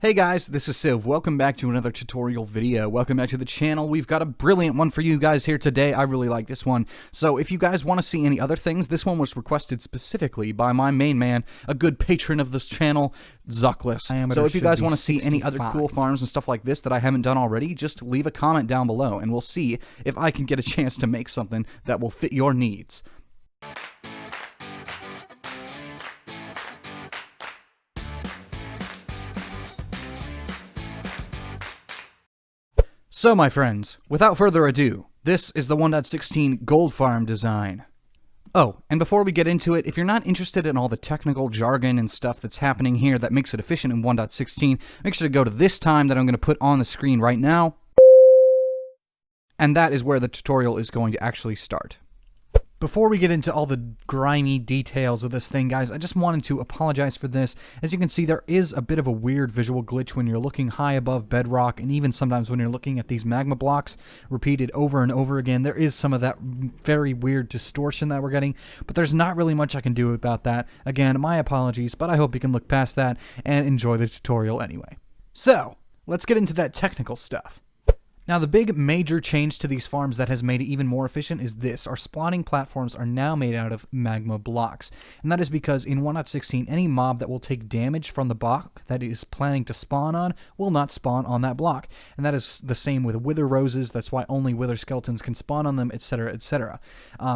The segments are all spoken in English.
Hey guys, this is Civ. Welcome back to another tutorial video. Welcome back to the channel. We've got a brilliant one for you guys here today. I really like this one. So if you guys want to see any other things, this one was requested specifically by my main man, a good patron of this channel, Zoclhas. So if you guys want to see any other cool farms and stuff like this that I haven't done already, just leave a comment down below and we'll see if I can get a chance to make something that will fit your needs. So my friends, without further ado, this is the 1.16 gold farm design. Oh, and before we get into it, if you're not interested in all the technical jargon and stuff that's happening here that makes it efficient in 1.16, make sure to go to this time that I'm going to put on the screen right now. And that is where the tutorial is going to actually start. Before we get into all the grimy details of this thing, guys, I just wanted to apologize for this. As you can see, there is a bit of a weird visual glitch when you're looking high above bedrock, and even sometimes when you're looking at these magma blocks repeated over and over again. There is some of that very weird distortion that we're getting, but there's not really much I can do about that. Again, my apologies, but I hope you can look past that and enjoy the tutorial anyway. So, let's get into that technical stuff. Now, the big major change to these farms that has made it even more efficient is this. Our spawning platforms are now made out of magma blocks. And that is because in 1.16, any mob that will take damage from the block that is planning to spawn on will not spawn on that block. And that is the same with wither roses. That's why only wither skeletons can spawn on them, etc., etc.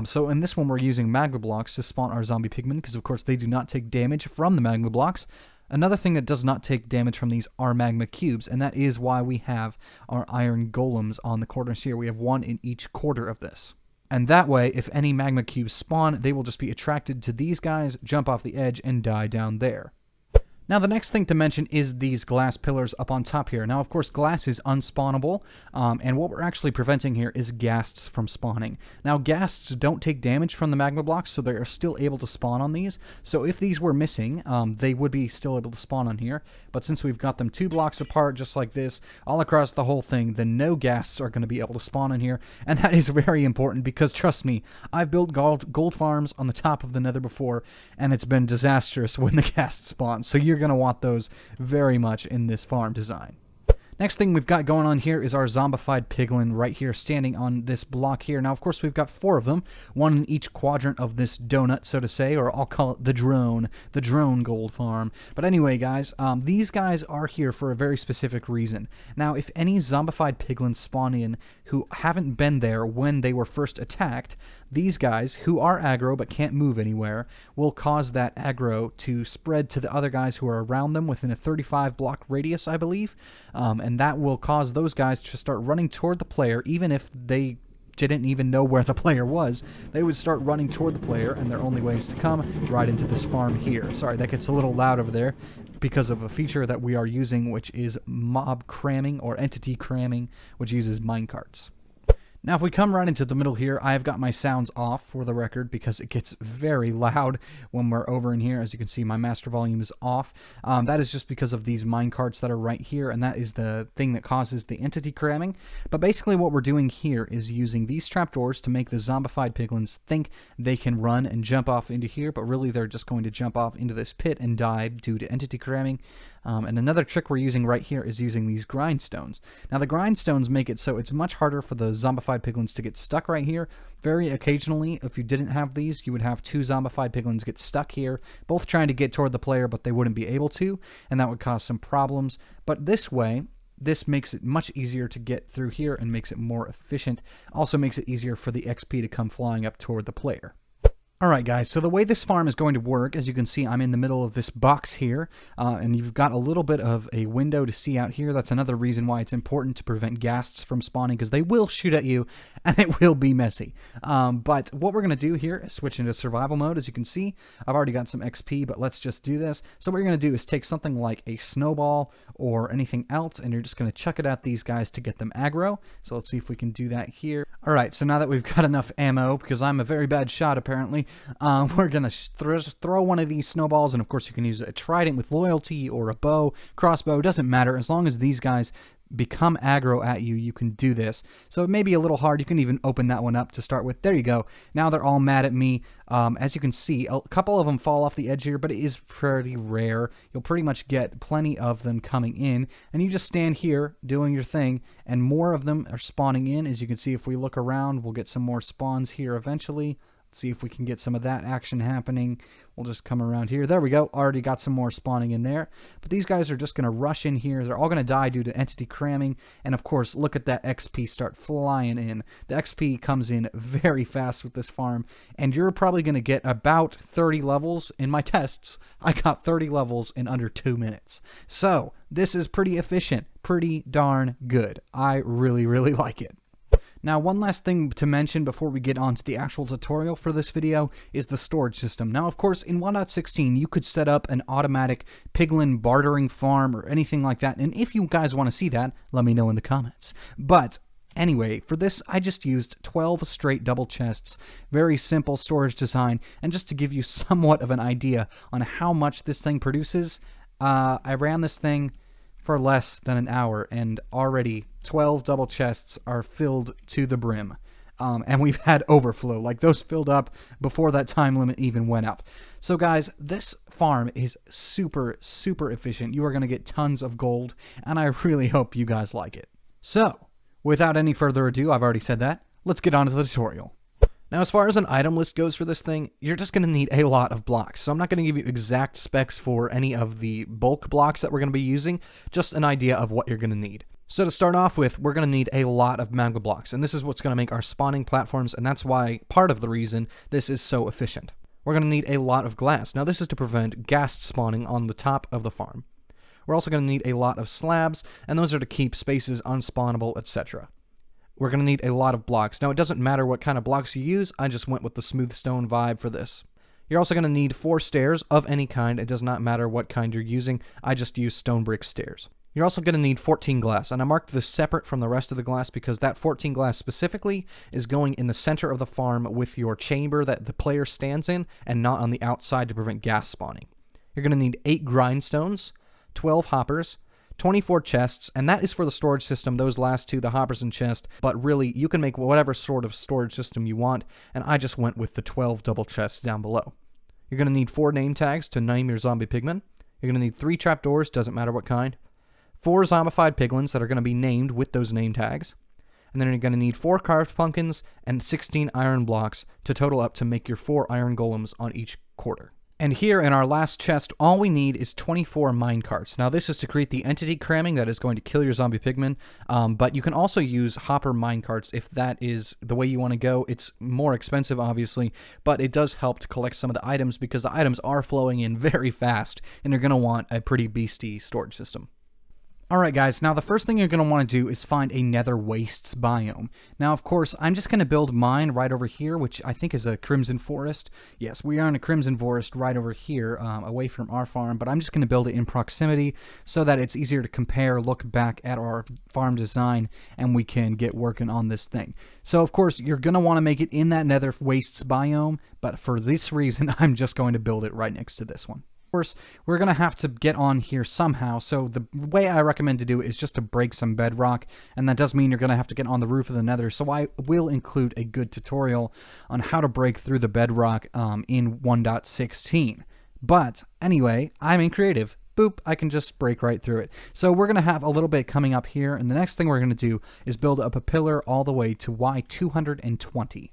So in this one, we're using magma blocks to spawn our zombie pigmen, because of course they do not take damage from the magma blocks. Another thing that does not take damage from these are magma cubes, and that is why we have our iron golems on the corners here. We have one in each quarter of this. And that way, if any magma cubes spawn, they will just be attracted to these guys, jump off the edge, and die down there. Now, the next thing to mention is these glass pillars up on top here. Now, of course, glass is unspawnable, and what we're actually preventing here is ghasts from spawning. Now, ghasts don't take damage from the magma blocks, so they are still able to spawn on these. So if these were missing, they would be still able to spawn on here. But since we've got them 2 blocks apart, just like this, all across the whole thing, then no ghasts are going to be able to spawn in here. And that is very important because, trust me, I've built gold farms on the top of the nether before, and it's been disastrous when the ghasts spawn. So you're going to want those very much in this farm design. Next thing we've got going on here is our zombified piglin right here standing on this block here. Now, of course, we've got 4 of them, one in each quadrant of this donut, so to say, or I'll call it the drone gold farm. But anyway, guys, these guys are here for a very specific reason. Now, if any zombified piglins spawn in who haven't been there when they were first attacked, these guys, who are aggro but can't move anywhere, will cause that aggro to spread to the other guys who are around them within a 35 block radius, I believe, and that will cause those guys to start running toward the player, even if they didn't even know where the player was. They would start running toward the player, and their only ways to come right into this farm here. Sorry, that gets a little loud over there because of a feature that we are using, which is mob cramming or entity cramming, which uses minecarts. Now, if we come right into the middle here, I've got my sounds off for the record because it gets very loud when we're over in here. As you can see, my master volume is off. That is just because of these minecarts that are right here, and that is the thing that causes the entity cramming. But basically what we're doing here is using these trapdoors to make the zombified piglins think they can run and jump off into here, but really they're just going to jump off into this pit and die due to entity cramming. And another trick we're using right here is using these grindstones. Now, the grindstones make it so it's much harder for the zombified piglins to get stuck right here. Very occasionally, if you didn't have these, you would have 2 zombified piglins get stuck here, both trying to get toward the player, but they wouldn't be able to, and that would cause some problems. But this way, this makes it much easier to get through here and makes it more efficient. Also makes it easier for the XP to come flying up toward the player. Alright guys, so the way this farm is going to work, as you can see, I'm in the middle of this box here, and you've got a little bit of a window to see out here. That's another reason why it's important to prevent ghasts from spawning, because they will shoot at you, and it will be messy. But what we're going to do here is switch into survival mode. As you can see, I've already got some XP, but let's just do this. So what you're going to do is take something like a snowball or anything else, and you're just going to chuck it at these guys to get them aggro. So let's see if we can do that here. Alright, so now that we've got enough ammo, because I'm a very bad shot apparently, We're going to throw one of these snowballs, and of course you can use a trident with loyalty or a bow, crossbow, doesn't matter. As long as these guys become aggro at you, you can do this. So it may be a little hard. You can even open that one up to start with. There you go. Now they're all mad at me. As you can see, a couple of them fall off the edge here, but it is pretty rare. You'll pretty much get plenty of them coming in, and you just stand here doing your thing, and more of them are spawning in. As you can see, if we look around, we'll get some more spawns here eventually. Let's see if we can get some of that action happening. We'll just come around here. There we go. Already got some more spawning in there. But these guys are just going to rush in here. They're all going to die due to entity cramming. And of course, look at that XP start flying in. The XP comes in very fast with this farm. And you're probably going to get about 30 levels. In my tests, I got 30 levels in under 2 minutes. So this is pretty efficient. Pretty darn good. I really, really like it. Now, one last thing to mention before we get on to the actual tutorial for this video is the storage system. Now, of course, in 1.16, you could set up an automatic Pigmen bartering farm or anything like that, and if you guys want to see that, let me know in the comments. But anyway, for this, I just used 12 straight double chests, very simple storage design, and just to give you somewhat of an idea on how much this thing produces, I ran this thing for less than an hour, and already 12 double chests are filled to the brim. And we've had overflow, like those filled up before that time limit even went up. So guys, this farm is super, super efficient. You are going to get tons of gold, and I really hope you guys like it. So, without any further ado, I've already said that, let's get on to the tutorial. Now, as far as an item list goes for this thing, you're just going to need a lot of blocks. So I'm not going to give you exact specs for any of the bulk blocks that we're going to be using, just an idea of what you're going to need. So to start off with, we're going to need a lot of magma blocks, and this is what's going to make our spawning platforms, and that's why part of the reason this is so efficient. We're going to need a lot of glass. Now, this is to prevent ghast spawning on the top of the farm. We're also going to need a lot of slabs, and those are to keep spaces unspawnable, etc. We're going to need a lot of blocks. Now, it doesn't matter what kind of blocks you use. I just went with the smooth stone vibe for this. You're also going to need 4 stairs of any kind. It does not matter what kind you're using. I just use stone brick stairs. You're also going to need 14 glass, and I marked this separate from the rest of the glass because that 14 glass specifically is going in the center of the farm with your chamber that the player stands in and not on the outside to prevent ghast spawning. You're going to need 8 grindstones, 12 hoppers, 24 chests, and that is for the storage system, those last two, the hoppers and chest, but really, you can make whatever sort of storage system you want, and I just went with the 12 double chests down below. You're going to need 4 name tags to name your zombie pigmen. You're going to need 3 trapdoors, doesn't matter what kind, 4 zombified piglins that are going to be named with those name tags, and then you're going to need 4 carved pumpkins and 16 iron blocks to total up to make your 4 iron golems on each quarter. And here in our last chest, all we need is 24 minecarts. Now this is to create the entity cramming that is going to kill your zombie pigmen, but you can also use hopper minecarts if that is the way you want to go. It's more expensive, obviously, but it does help to collect some of the items because the items are flowing in very fast, and you're going to want a pretty beastie storage system. Alright guys, now the first thing you're going to want to do is find a nether wastes biome. Now of course, I'm just going to build mine right over here, which I think is a crimson forest. Yes, we are in a crimson forest right over here, away from our farm, but I'm just going to build it in proximity so that it's easier to compare, look back at our farm design, and we can get working on this thing. So of course, you're going to want to make it in that nether wastes biome, but for this reason, I'm just going to build it right next to this one. Of course, we're going to have to get on here somehow, so the way I recommend to do it is just to break some bedrock, and that does mean you're going to have to get on the roof of the nether, so I will include a good tutorial on how to break through the bedrock in 1.16. But anyway, I'm in creative. Boop, I can just break right through it. So we're going to have a little bit coming up here, and the next thing we're going to do is build up a pillar all the way to Y220.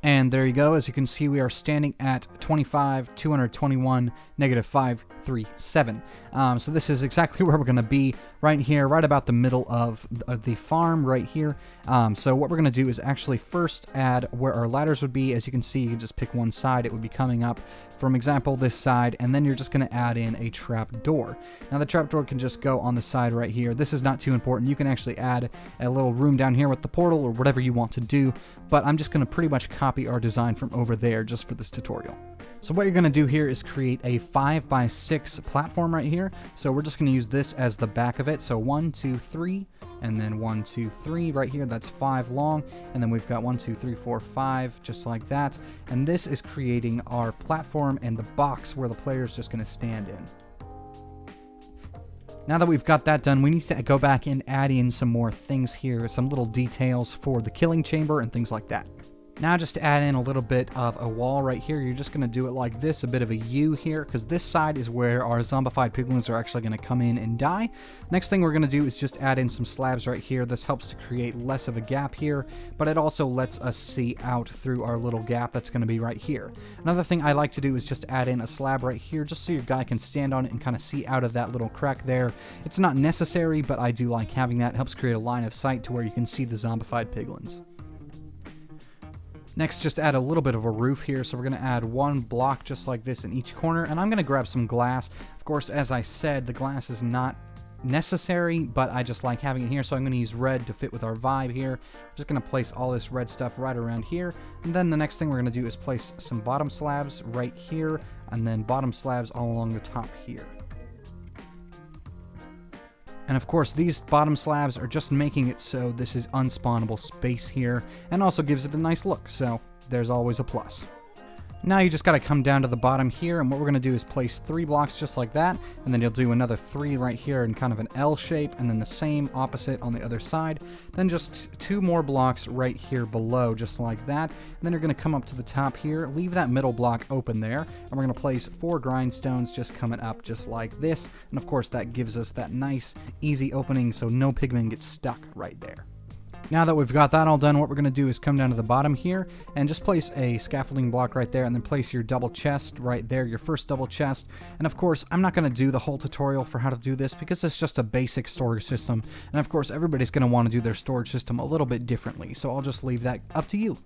And there you go. As you can see, we are standing at 25, 221, negative 537. So this is exactly where we're going to be, right here, right about the middle of the farm, right here. So what we're going to do is actually first add where our ladders would be. As you can see, you can just pick one side. It would be coming up, from example, this side, and then you're just going to add in a trap door. Now the trap door can just go on the side right here. This is not too important. You can actually add a little room down here with the portal or whatever you want to do, but I'm just going to pretty much copy our design from over there just for this tutorial. So what you're going to do here is create a 5x6 platform right here. So we're just going to use this as the back of it. So 1, 2, 3, and then 1, 2, 3 right here. That's 5 long, and then we've got 1, 2, 3, 4, 5, just like that. And this is creating our platform and the box where the player is just going to stand in. Now that we've got that done, we need to go back and add in some more things here, some little details for the killing chamber and things like that. Now just to add in a little bit of a wall right here, you're just going to do it like this, a bit of a U here, because this side is where our zombified piglins are actually going to come in and die. Next thing we're going to do is just add in some slabs right here. This helps to create less of a gap here, but it also lets us see out through our little gap that's going to be right here. Another thing I like to do is just add in a slab right here, just so your guy can stand on it and kind of see out of that little crack there. It's not necessary, but I do like having that. It helps create a line of sight to where you can see the zombified piglins. Next, just add a little bit of a roof here, so we're going to add 1 block just like this in each corner, and I'm going to grab some glass. Of course, as I said, the glass is not necessary, but I just like having it here, so I'm going to use red to fit with our vibe here. I'm just going to place all this red stuff right around here, and then the next thing we're going to do is place some bottom slabs right here, and then bottom slabs all along the top here. And of course, these bottom slabs are just making it so this is unspawnable space here, and also gives it a nice look, so there's always a plus. Now you just got to come down to the bottom here, and what we're going to do is place 3 blocks just like that, and then you'll do another 3 right here in kind of an L shape, and then the same opposite on the other side. Then just 2 more blocks right here below, just like that. And then you're going to come up to the top here, leave that middle block open there, and we're going to place 4 grindstones just coming up just like this. And of course that gives us that nice, easy opening so no pigmen gets stuck right there. Now that we've got that all done, what we're going to do is come down to the bottom here and just place a scaffolding block right there, and then place your double chest right there, your first double chest. And of course, I'm not going to do the whole tutorial for how to do this because it's just a basic storage system. And of course, everybody's going to want to do their storage system a little bit differently, so I'll just leave that up to you.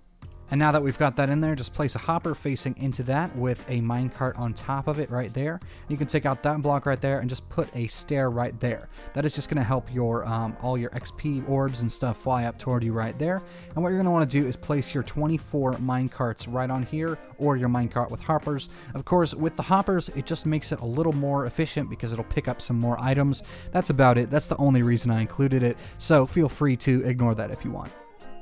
And now that we've got that in there, just place a hopper facing into that with a minecart on top of it right there. You can take out that block right there and just put a stair right there. That is just going to help your all your XP orbs and stuff fly up toward you right there. And what you're going to want to do is place your 24 minecarts right on here, or your minecart with hoppers. Of course, with the hoppers, it just makes it a little more efficient because it'll pick up some more items. That's about it. That's the only reason I included it. So feel free to ignore that if you want.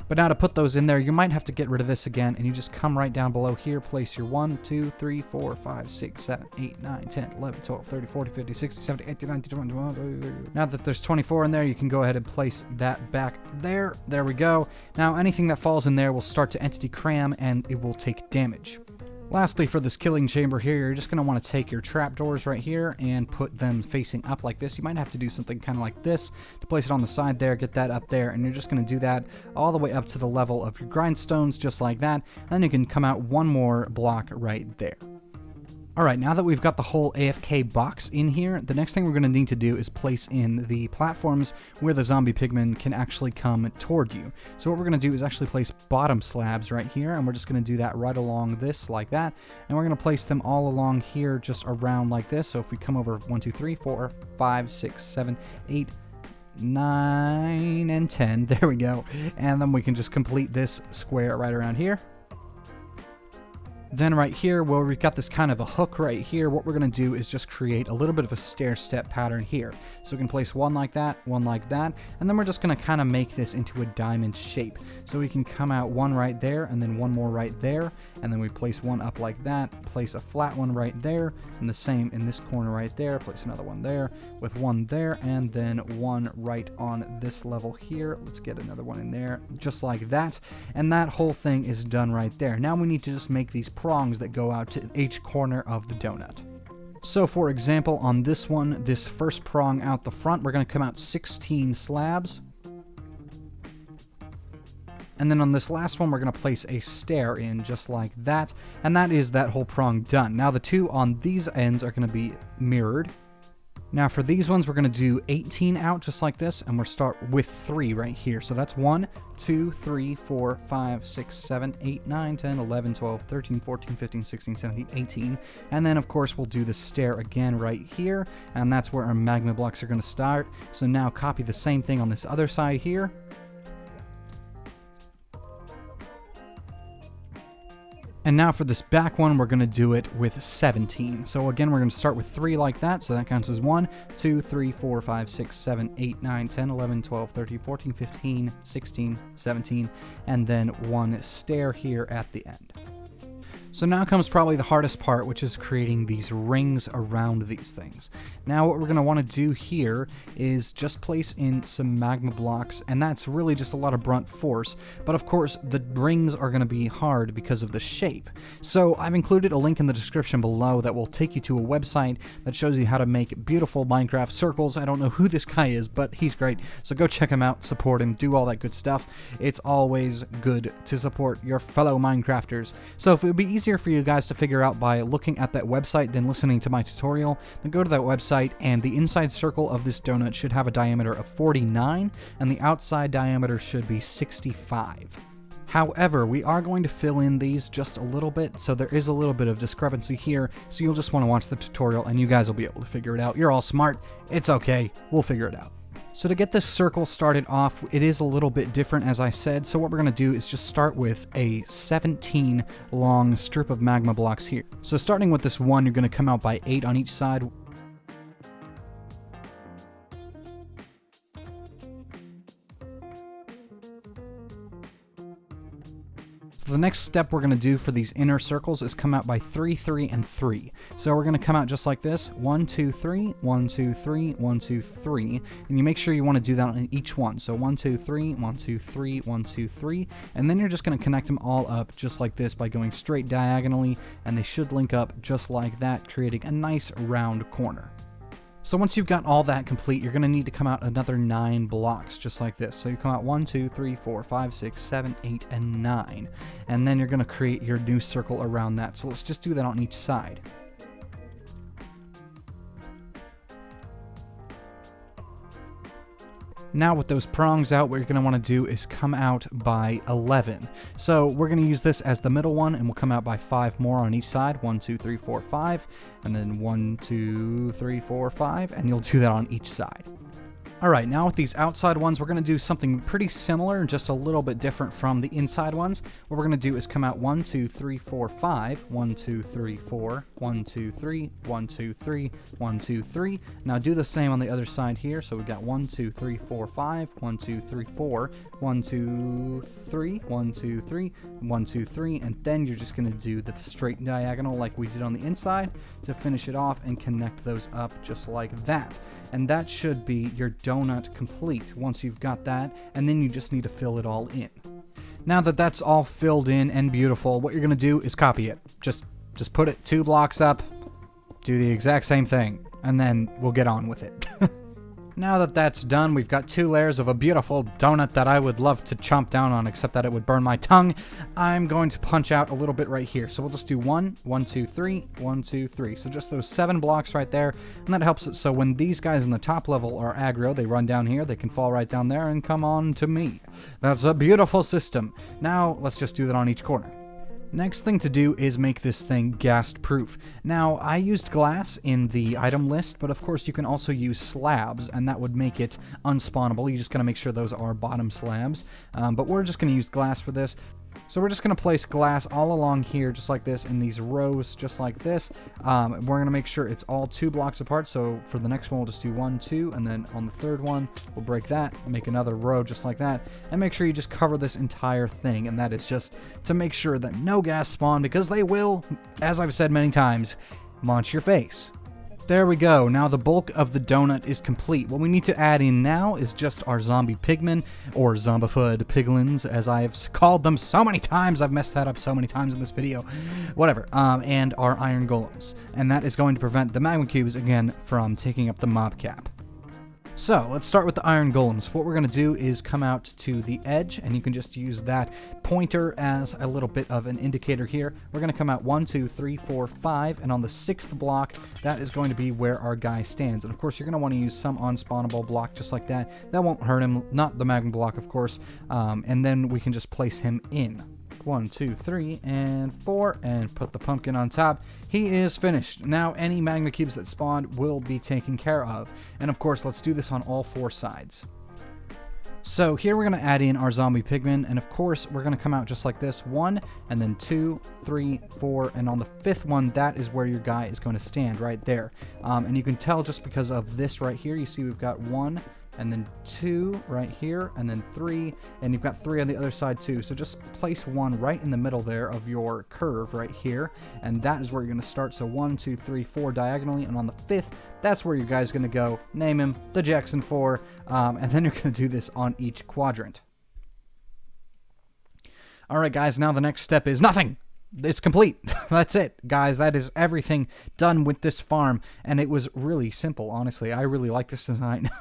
But now to put those in there, you might have to get rid of this again, and you just come right down below here, place your 1, 2, 3, 4, 5, 6, 7, 8, 9, 10, 11, 12, 13, 14, 15, 16, 17, 18, 19, 20, 21. Now that there's 24 in there, you can go ahead and place that back there. There we go. Now anything that falls in there will start to entity cram, and it will take damage. Lastly, for this killing chamber here, you're just going to want to take your trapdoors right here and put them facing up like this. You might have to do something kind of like this to place it on the side there, get that up there, and you're just going to do that all the way up to the level of your grindstones, just like that. And then you can come out 1 more block right there. Alright, now that we've got the whole AFK box in here, the next thing we're going to need to do is place in the platforms where the zombie pigmen can actually come toward you. So what we're going to do is actually place bottom slabs right here, and we're just going to do that right along this like that. And we're going to place them all along here just around like this. So if we come over 1, 2, 3, 4, 5, 6, 7, 8, 9, and 10, there we go. And then we can just complete this square right around here. Then right here, where we've got this kind of a hook right here, what we're going to do is just create a little bit of a stair-step pattern here. So we can place 1 like that, 1 like that, and then we're just going to kind of make this into a diamond shape. So we can come out 1 right there, and then 1 more right there, and then we place 1 up like that, place a flat one right there, and the same in this corner right there, place another one there, with 1 there, and then 1 right on this level here. Let's get another one in there, just like that, and that whole thing is done right there. Now we need to just make these prongs that go out to each corner of the donut. So for example, on this one, this first prong out the front, we're going to come out 16 slabs. And then on this last one, we're going to place a stair in just like that. And that is that whole prong done. Now the 2 on these ends are going to be mirrored. Now for these ones, we're going to do 18 out just like this, and we'll start with 3 right here. So that's 1, 2, 3, 4, 5, 6, 7, 8, 9, 10, 11, 12, 13, 14, 15, 16, 17, 18. And then of course we'll do the stair again right here, and that's where our magma blocks are going to start. So now copy the same thing on this other side here. And now for this back one, we're going to do it with 17. So again, we're going to start with 3 like that. So that counts as 1, 2, 3, 4, 5, 6, 7, 8, 9, 10, 11, 12, 13, 14, 15, 16, 17, and then 1 stair here at the end. So now comes probably the hardest part, which is creating these rings around these things. Now what we're going to want to do here is just place in some magma blocks, and that's really just a lot of brunt force, but of course the rings are going to be hard because of the shape. So I've included a link in the description below that will take you to a website that shows you how to make beautiful Minecraft circles. I don't know who this guy is, but he's great, so go check him out, support him, do all that good stuff. It's always good to support your fellow Minecrafters. So if it would be easier for you guys to figure out by looking at that website than listening to my tutorial, then go to that website, and the inside circle of this donut should have a diameter of 49, and the outside diameter should be 65. However, we are going to fill in these just a little bit, so there is a little bit of discrepancy here, so you'll just want to watch the tutorial and you guys will be able to figure it out. You're all smart, it's okay, we'll figure it out. So to get this circle started off, it is a little bit different, as I said, so what we're going to do is just start with a 17 long strip of magma blocks here. So starting with this one, you're going to come out by 8 on each side. So the next step we're going to do for these inner circles is come out by 3, 3, and 3. So we're going to come out just like this, 1, 2, 3, 1, 2, 3, 1, 2, 3, and you make sure you want to do that on each one. So 1, 2, 3, 1, 2, 3, 1, 2, 3, and then you're just going to connect them all up just like this by going straight diagonally, and they should link up just like that, creating a nice round corner. So once you've got all that complete, you're going to need to come out another 9 blocks, just like this. So you come out 1, 2, 3, 4, 5, 6, 7, 8, and 9. And then you're going to create your new circle around that. So let's just do that on each side. Now with those prongs out, what you're going to want to do is come out by 11. So we're going to use this as the middle one, and we'll come out by 5 more on each side. 1, 2, 3, 4, 5, and then 1, 2, 3, 4, 5, and you'll do that on each side. Alright, now with these outside ones, we're going to do something pretty similar, just a little bit different from the inside ones. What we're going to do is come out 1, 2, 3, 4, 5, 1, 2, 3, 4, 1, 2, 3, 1, 2, 3, 1, 2, 3. Now do the same on the other side here. So we've got 1, 2, 3, 4, 5, 1, 2, 3, 4, 1, 2, 3, 1, 2, 3, 1, 2, 3, and then you're just going to do the straight diagonal like we did on the inside to finish it off and connect those up just like that. And that should be your donut complete once you've got that, and then you just need to fill it all in. Now that that's all filled in and beautiful, what you're going to do is copy it. Just put it 2 blocks up, do the exact same thing, and then we'll get on with it. Now that that's done, we've got 2 layers of a beautiful donut that I would love to chomp down on, except that it would burn my tongue. I'm going to punch out a little bit right here. So we'll just do 1, 1, 2, 3, 1, 2, 3. So just those 7 blocks right there, and that helps it so when these guys in the top level are aggro, they run down here, they can fall right down there and come on to me. That's a beautiful system. Now let's just do that on each corner. Next thing to do is make this thing ghast proof. Now, I used glass in the item list, but of course you can also use slabs, and that would make it unspawnable. You just gotta make sure those are bottom slabs, but we're just gonna use glass for this. So we're just going to place glass all along here just like this in these rows just like this. We're going to make sure it's all 2 blocks apart. So for the next one we'll just do 1, 2, and then on the third one we'll break that and make another row just like that. And make sure you just cover this entire thing, and that is just to make sure that no gas spawn, because they will, as I've said many times, launch your face. There we go. Now the bulk of the donut is complete. What we need to add in now is just our zombie pigmen, or zombified piglins, as I've called them so many times. I've messed that up so many times in this video. Whatever. And our iron golems. And that is going to prevent the magma cubes, again, from taking up the mob cap. So, let's start with the iron golems. What we're going to do is come out to the edge, and you can just use that pointer as a little bit of an indicator here. We're going to come out 1, 2, 3, 4, 5, and on the 6th block, that is going to be where our guy stands. And of course, you're going to want to use some unspawnable block just like that. That won't hurt him, not the magma block, of course. And then we can just place him in. 1, 2, 3, and 4, and put the pumpkin on top. He is finished. Now any magma cubes that spawn will be taken care of. And of course, let's do this on all 4 sides. So here we're going to add in our zombie pigmen, and of course we're going to come out just like this. 1, and then 2, 3, 4, and on the 5th one, that is where your guy is going to stand right there. And you can tell just because of this right here, you see we've got 1, and then 2 right here, and then 3, and you've got 3 on the other side too. So just place 1 right in the middle there of your curve right here, and that is where you're going to start. So 1, 2, 3, 4 diagonally, and on the 5th, that's where your guy's going to go. Name him the Jackson 4, and then you're going to do this on each quadrant. Alright guys, now the next step is nothing! It's complete. That's it, guys. That is everything done with this farm, and it was really simple, honestly. I really like this design.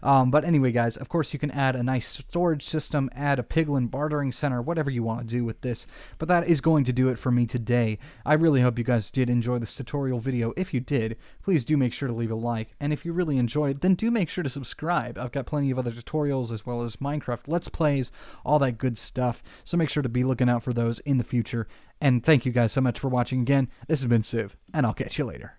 But anyway, guys, of course you can add a nice storage system, add a piglin bartering center, whatever you want to do with this. But that is going to do it for me today. I really hope you guys did enjoy this tutorial video. If you did, please do make sure to leave a like, and if you really enjoyed it, then do make sure to subscribe. I've got plenty of other tutorials as well as Minecraft Let's Plays, all that good stuff, so make sure to be looking out for those in the future. And thank you guys so much for watching again. This has been Civ, and I'll catch you later.